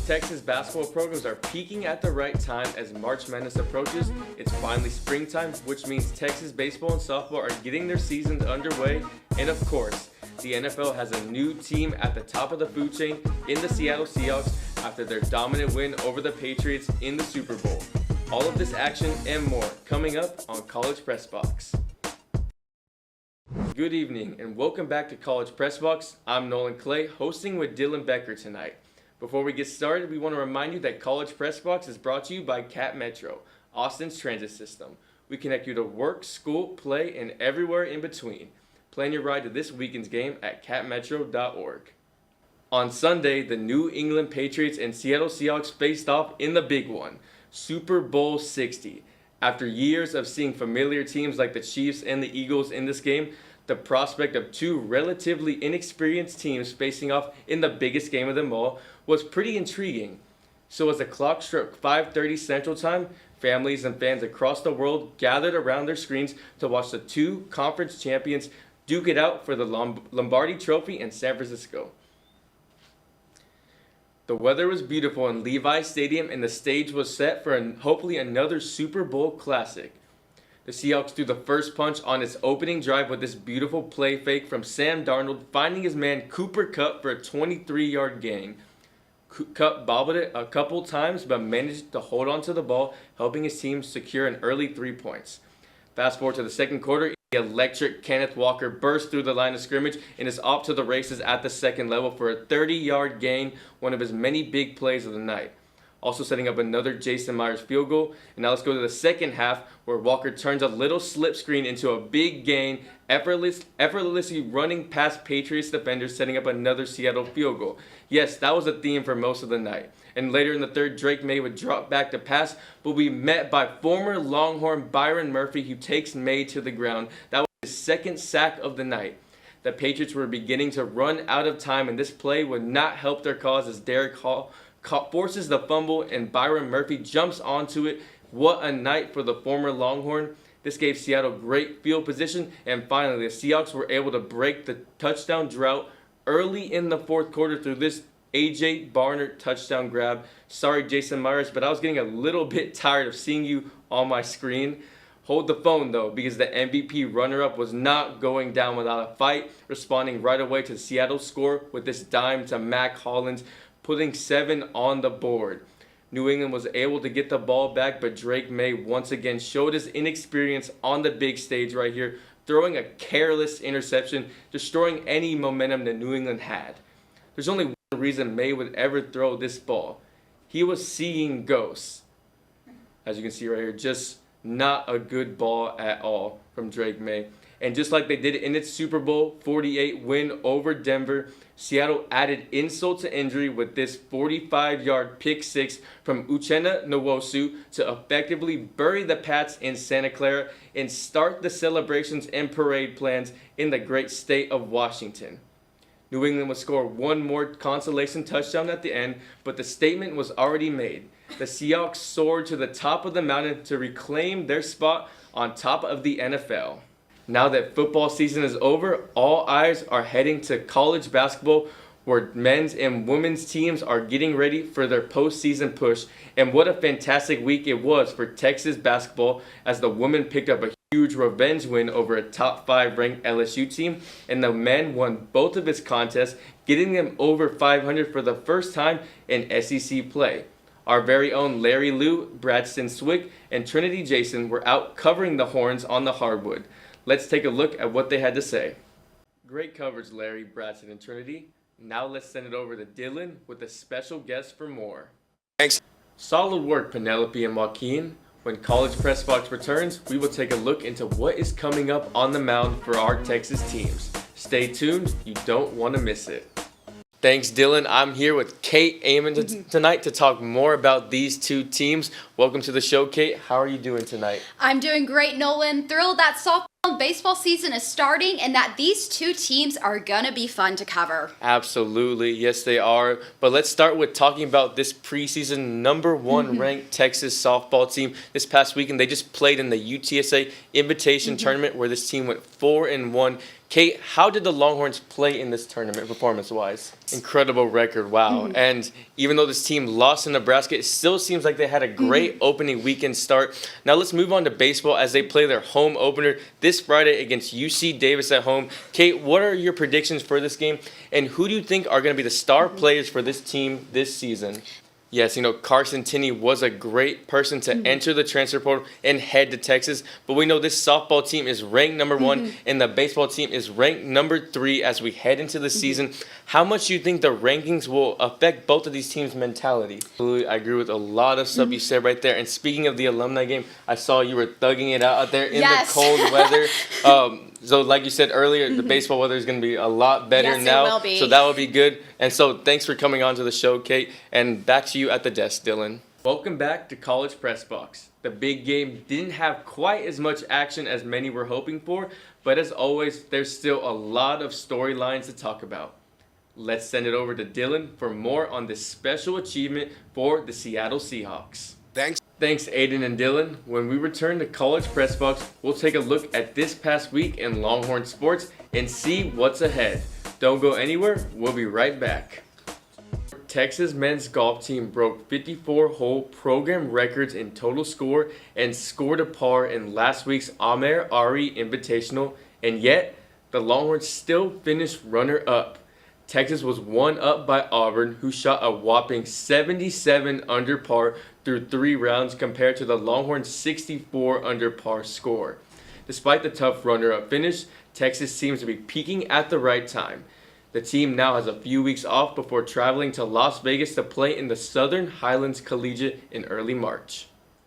Texas basketball programs are peaking at the right time as March Madness approaches. It's finally springtime, which means Texas baseball and softball are getting their seasons underway. And of course, the NFL has a new team at the top of the food chain in the Seattle Seahawks after their dominant win over the Patriots in the Super Bowl. All of this action and more coming up on College Press Box. Good evening and welcome back to College Press Box. I'm Nolan Clay, hosting with Dylan Becker tonight. Before we get started, we want to remind you that College Press Box is brought to you by Cat Metro, Austin's transit system. We connect you to work, school, play, and everywhere in between. Plan your ride to this weekend's game at catmetro.org. On Sunday, the New England Patriots and Seattle Seahawks faced off in the big one, Super Bowl 60. After years of seeing familiar teams like the Chiefs and the Eagles in this game, the prospect of two relatively inexperienced teams facing off in the biggest game of them all was pretty intriguing. So as the clock struck 5:30 Central Time, families and fans across the world gathered around their screens to watch the two conference champions duke it out for the Lombardi Trophy in San Francisco. The weather was beautiful in Levi's Stadium and the stage was set for hopefully another Super Bowl classic. The Seahawks threw the first punch on its opening drive with this beautiful play fake from Sam Darnold, finding his man Cooper Kupp for a 23-yard gain. Kupp bobbled it a couple times but managed to hold on to the ball, helping his team secure an early 3 points. Fast forward to the second quarter, the electric Kenneth Walker burst through the line of scrimmage and is off to the races at the second level for a 30-yard gain, one of his many big plays of the night. Also setting up another Jason Myers field goal. And now let's go to the second half where Walker turns a little slip screen into a big gain, effortlessly running past Patriots defenders, setting up another Seattle field goal. Yes, that was a theme for most of the night. And later in the third, Drake Maye would drop back to pass, but be met by former Longhorn Byron Murphy, who takes Maye to the ground. That was his second sack of the night. The Patriots were beginning to run out of time, and this play would not help their cause as Derek Hall forces the fumble and Byron Murphy jumps onto it. What a night for the former Longhorn. This gave Seattle great field position, and finally the Seahawks were able to break the touchdown drought early in the fourth quarter through this A.J. Barnard touchdown grab. Sorry, Jason Myers, but I was getting a little bit tired of seeing you on my screen. Hold the phone though, because the MVP runner-up was not going down without a fight, responding right away to Seattle's score with this dime to Mack Hollins, putting 7 on the board. New England was able to get the ball back, but Drake Maye once again showed his inexperience on the big stage right here, throwing a careless interception, destroying any momentum that New England had. There's only one reason Maye would ever throw this ball. He was seeing ghosts. As you can see right here, just not a good ball at all from Drake Maye. And just like they did in its Super Bowl 48 win over Denver, Seattle added insult to injury with this 45-yard pick six from Uchenna Nwosu to effectively bury the Pats in Santa Clara and start the celebrations and parade plans in the great state of Washington. New England would score one more consolation touchdown at the end, but the statement was already made. The Seahawks soared to the top of the mountain to reclaim their spot on top of the NFL. Now that football season is over, all eyes are heading to college basketball, where men's and women's teams are getting ready for their postseason push. And what a fantastic week it was for Texas basketball as the women picked up a huge revenge win over a top 5 ranked LSU team, and the men won both of its contests, getting them over 500 for the first time in SEC play. Our very own Larry Liu, Bradston Swick, and Trinity Jason were out covering the Horns on the hardwood. Let's take a look at what they had to say. Great coverage, Larry, Bradston, and Trinity. Now let's send it over to Dylan with a special guest for more. Thanks. Solid work, Penelope and Joaquin. When College Press Box returns, we will take a look into what is coming up on the mound for our Texas teams. Stay tuned, you don't want to miss it. Thanks, Dylan. I'm here with Kate Amon tonight to talk more about these two teams. Welcome to the show, Kate. How are you doing tonight? I'm doing great, Nolan. Thrilled that softball and baseball season is starting and that these two teams are going to be fun to cover. Absolutely. Yes, they are. But let's start with talking about this preseason number 1 ranked Texas softball team. This past weekend, they just played in the UTSA Invitation Tournament where this team went 4-1. Kate, how did the Longhorns play in this tournament performance-wise? Incredible record, wow. And even though this team lost in Nebraska, it still seems like they had a great opening weekend start. Now let's move on to baseball as they play their home opener this Friday against UC Davis at home. Kate, what are your predictions for this game? And who do you think are going to be the star players for this team this season? Yes, Carson Tinney was a great person to enter the transfer portal and head to Texas. But we know this softball team is ranked number 1 and the baseball team is ranked number 3 as we head into the season. How much do you think the rankings will affect both of these teams' mentality? Absolutely, I agree with a lot of stuff you said right there. And speaking of the alumni game, I saw you were thugging it out there in the cold weather. So like you said earlier, the baseball weather is going to be a lot better now. It will be. So that will be good. And so thanks for coming on to the show, Kate. And back to you at the desk, Dylan. Welcome back to College Press Box. The big game didn't have quite as much action as many were hoping for, but as always, there's still a lot of storylines to talk about. Let's send it over to Dylan for more on this special achievement for the Seattle Seahawks. Thanks, Aiden and Dylan. When we return to College Press Box, we'll take a look at this past week in Longhorn sports and see what's ahead. Don't go anywhere. We'll be right back. Texas men's golf team broke 54-hole program records in total score and scored a par in last week's Amer Ari Invitational, and yet the Longhorns still finished runner-up. Texas was one up by Auburn, who shot a whopping 77 under par through 3 rounds compared to the Longhorns' 64 under par score. Despite the tough runner-up finish, Texas seems to be peaking at the right time. The team now has a few weeks off before traveling to Las Vegas to play in the Southern Highlands Collegiate in early March.